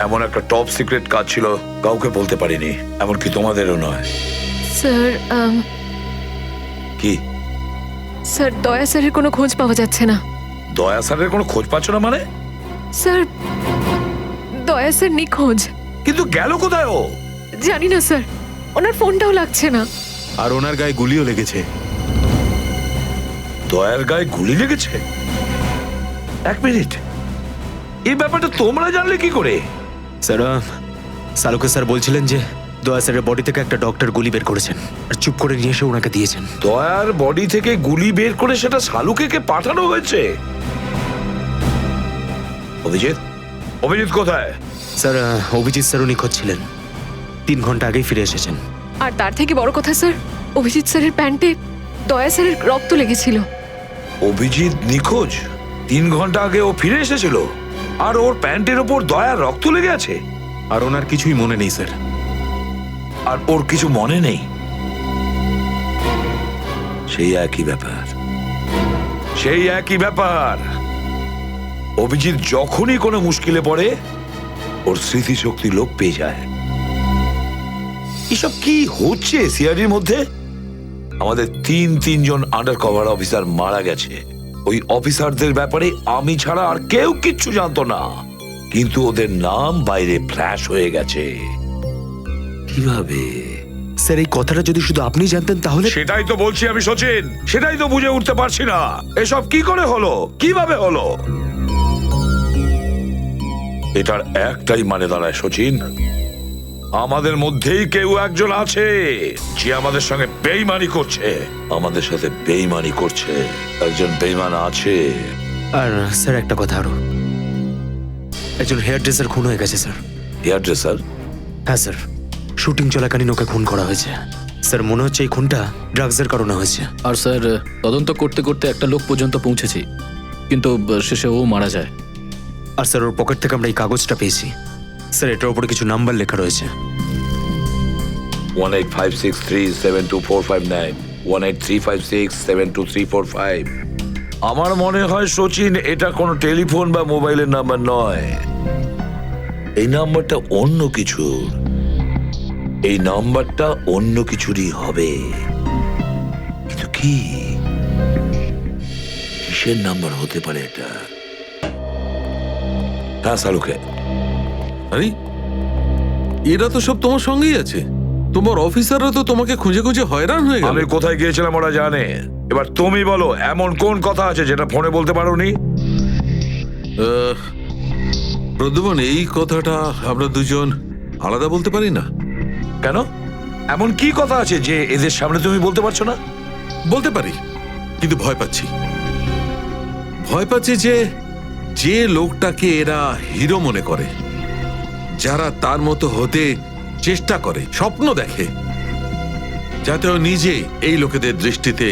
এমন একটা টপ সিক্রেট কাজ ছিল, কাউকে বলতে পারিনি, এমনকি তোমাদেরও নয়। স্যার, কি স্যার, দয়া স্যারের কোনো খোঁজ পাওয়া যাচ্ছে না। দয়া স্যারের কোনো খোঁজ পাচ্ছ না মানে? স্যার, দয়া স্যার নিখোঁজ। কিন্তু গেল কোথায় ও? জানি না স্যার, ওনার ফোনটাও লাগছে না। আর ওনার গায়ে গুলিও লেগেছে। দয়ার গায়ে গুলি লেগেছে? এক মিনিট, এই ব্যাপারটা তোমরা জানলে কি করে? স্যার, সালুকে স্যার বলছিলেন যে দয়া স্যারের বডি থেকে একটা ডক্টর গুলি বের করেছেন আর চুপ করে নিয়ে এসে ওনাকে দিয়েছেন। দয়ার বডি থেকে গুলি বের করে সেটা শালুকে পাঠানো হয়েছে? অভিজিৎ, অভিজিৎ কোথায়? স্যার, অভিজিৎ স্যারও নিখোঁজ ছিলেন, 3 ঘন্টা আগেই ফিরে এসেছেন। আর তার থেকে বড় কথা স্যার, অভিজিৎ স্যারের প্যান্টে দয়া স্যারের রক্ত লেগেছিল। অভিজিৎ নিখোঁজ? 3 ঘন্টা আগে ও ফিরে এসেছিল, আর ওর প্যান্টের ওপর দয়ার রক্ত লেগে আছে? আর ওনার কিছুই মনে নেই স্যার। আর ওর কিছু মনে নেই? সেই একই ব্যাপার, সেই একই ব্যাপার। অভিজিৎ যখনই কোনো মুশকিলে পড়ে, ওর স্মৃতিশক্তি লোপ পেয়ে যায়। এসব কি হচ্ছে সিআইডির মধ্যে? আমাদের তিনজন আন্ডার কভার অফিসার মারা গেছে। ওই অফিসারদের ব্যাপারে আমি ছাড়া আর কেউ কিচ্ছু জানতো না, কিন্তু ওদের নাম বাইরে ফ্ল্যাশ হয়ে গেছে। কিভাবে? স্যার, এই কথাটা যদি শুধু আপনি জানতেন তাহলে। সেটাই তো বলছি আমি সচিন, সেটাই তো বুঝে উঠতে পারছি না। এসব কি করে হলো, কিভাবে হলো? এটার একটাই মানে দাঁড়ায় সচিন, আমাদের মধ্যেই কেউ একজন আছে যে আমাদের সঙ্গে বেইমানি করছে, আমাদের সাথে বেইমানি করছে। একজন বেইমান আছে। আর স্যার, একটা কথা আরো, একজন হেয়ার ড্রেসার খুন হয়ে গেছে স্যার। Hairdresser? হ্যাঁ স্যার, শুটিং চলাকালীন ওকে খুন করা হয়েছে। স্যার, মনে হচ্ছে এই খুনটা ড্রাগসের কারণে হয়েছে। আর স্যার, তদন্ত করতে করতে একটা লোক পর্যন্ত পৌঁছেছি, কিন্তু শেষে ও মারা যায়। আর স্যার, ওর পকেট থেকে আমরা এই কাগজটা পেয়েছি। স্যার, এটার উপরে কিছু নাম্বার লেখা রয়েছে। 1856372459, 1835672345। আমার মনে হয় সচিন, এটা কোনো টেলিফোন বা মোবাইলের নাম্বার নয়। এই নাম্বারটা অন্য কিছু, এই নাম্বারটা অন্য কিছুরই হবে। কিন্তু কি, কিসের নাম্বার হতে পারে এটা? হ্যাঁ সালুকে। আরে, এরা তো সব তোমার সঙ্গেই আছে। তোমার অফিসাররা তো তোমাকে খুঁজে খুঁজে হয়রান হয়ে গেল। আমি কোথায় গিয়েছিলাম ওরা জানে। এবার তুমি বলো, এমন কোন কথা আছে যেটা ফোনে বলতে পারোনি? প্রদ্যুমন, এই কথাটা আমরা দুজন আলাদা বলতে পারি না। কেন? এমন কি কথা আছে যে এদের সামনে তুমি বলতে পারছো না? বলতে পারি, কিন্তু ভয় পাচ্ছি। ভয় পাচ্ছি যে যে লোকটাকে এরা হিরো মনে করে, যারা তার মতো হতে চেষ্টা করে, স্বপ্ন দেখে, যাতে ও নিজে এই লোকেদের দৃষ্টিতে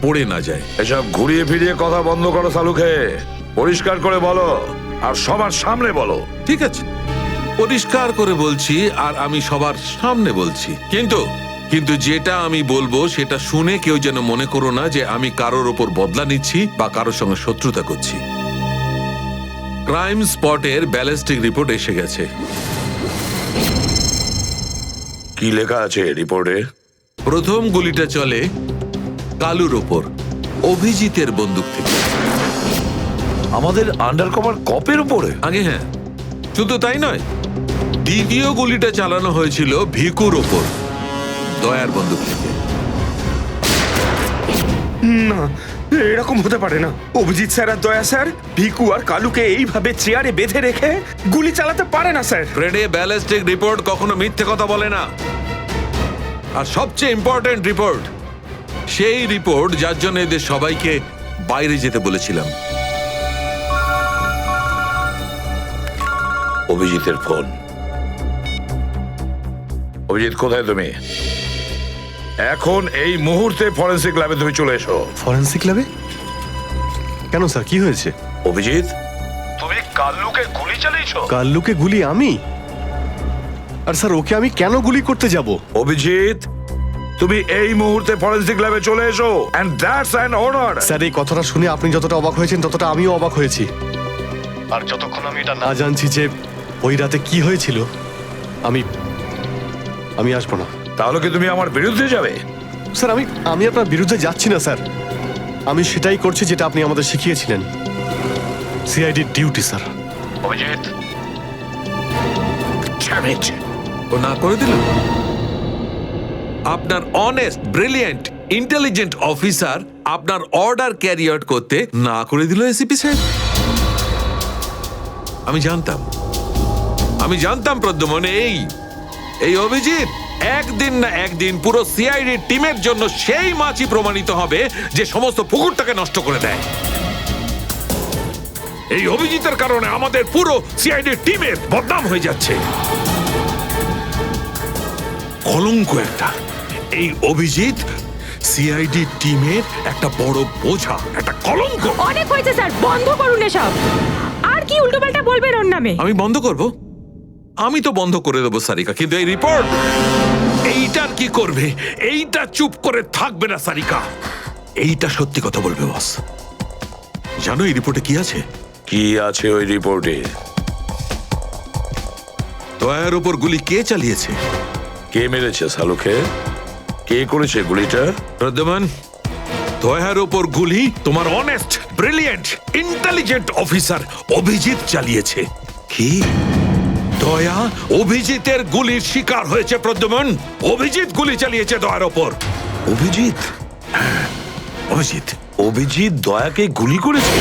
পড়ে না যায়। এসব ঘুরিয়ে ফিরিয়ে কথা বন্ধ করো সালুকে। পরিষ্কার করে বলো, আর সবার সামনে বলো। ঠিক আছে, পরিষ্কার করে বলছি, আর আমি সবার সামনে বলছি। কিন্তু যেটা আমি বলবো সেটা শুনে কেউ যেন মনে করো না যে আমি কারোর ওপর বদলা নিচ্ছি বা কারোর সঙ্গে শত্রুতা করছি। ক্রাইম স্পটের ব্যালিস্টিক রিপোর্ট এসে গেছে। কি লেখা আছে রিপোর্টে? প্রথম গুলিটা চলে কালুর ওপর, অভিজিতের বন্দুক থেকে। আমাদের আন্ডার কভার কপের উপরে? আগে হ্যাঁ, শুধু তাই নয়, দ্বিতীয় গুলিটা চালানো হয়েছিল ভিকুর ওপর, দয়ার বন্দুক থেকে। না, এরকম হতে পারে না। অভিজিৎ স্যার আর দয়া স্যার ভিকু আর কালুকে এইভাবে চেয়ারে বেঁধে রেখে গুলি চালাতে পারে না স্যার। ফ্রেডে, ব্যালিস্টিক রিপোর্ট কখনো মিথ্যে কথা বলে না। আর সবচেয়ে ইম্পর্টেন্ট রিপোর্ট, সেই রিপোর্ট যার জন্য এদের সবাইকে বাইরে যেতে বলেছিলাম। অভিজিতের ফোন। অভিজিৎ, কোথায় তুমি? এখন এই মুহূর্তে ফরেনসিক ল্যাবে তুমি চলে এসো। ফরেনসিক ল্যাবে? কেন স্যার, কি হয়েছে? অভিজিৎ, তুমি কাল্লুকে গুলি চালিয়েছো? কাল্লুকে গুলি আমি? আর স্যার, ওকে আমি কেন গুলি করতে যাব? অভিজিৎ, তুমি এই মুহূর্তে ফরেনসিক ল্যাবে চলে এসো, and that's an order. Sir, এই কথাটা শুনে আপনি যতটা অবাক হয়েছেন ততটা আমিও অবাক হয়েছি। আর যতক্ষণ আমি এটা না জানছি যে ওই রাতে কি হয়েছিল, আমি আসবো না। তাহলে কি তুমি আমার বিরুদ্ধে যাবে? স্যার, আমি আপনার বিরুদ্ধে যাচ্ছি না স্যার। আমি সেটাই করছি যেটা আপনি আমাদের শিখিয়েছিলেন, সিআইডির ডিউটি স্যার। অভিজিৎ, ও না করে দিল। আপনার অনেস্ট, ব্রিলিয়েন্ট, ইন্টেলিজেন্ট অফিসার আপনার অর্ডার ক্যারি আউট করতে না করে দিল এসিপি সাহেব। আমি জানতাম প্রদ্যুমন, এই অভিজিৎ একদিন না একদিন পুরো সিআইডি টিমের জন্য সেই মাছি প্রমাণিত হবে যে সমস্ত পুকুরটাকে নষ্ট করে দেয়। এই অভিজিতের কারণে আমাদের পুরো সিআইডি টিমের বদনাম হয়ে যাচ্ছে। কলঙ্ক একটা। এই অভিজিৎ সিআইডি টিমের একটা বড় বোঝা, একটা কলঙ্ক। অনেক হয়েছে স্যার, বন্ধ করুন এসব। আর কি উল্টোপাল্টা বলবেন ওর নামে? আমি বন্ধ করব? আমি তো বন্ধ করে দেবো সারিকা, কিন্তু এই রিপোর্ট, এইটার কি করবে? এইটা চুপ করে থাকবে না সারিকা, এইটা সত্যি কথা বলবে বস। জানো এই রিপোর্টে কি আছে? কি আছে ওই রিপোর্টে? দয়ার উপর গুলি কে চালিয়েছে, কে মেরেছে সালুকে, কে করেছে গুলিটা? প্রদ্যুমন, দয়ার উপর গুলি তোমার honest, brilliant, intelligent officer Abhijit চালিয়েছে। কি? দয়া অভিজিতের গুলির শিকার হয়েছে প্রদ্যুমন। অভিজিৎ গুলি চালিয়েছে দয়ার ওপর। অভিজিৎ? অভিজিৎ অভিজিৎ দয়াকে গুলি করেছে?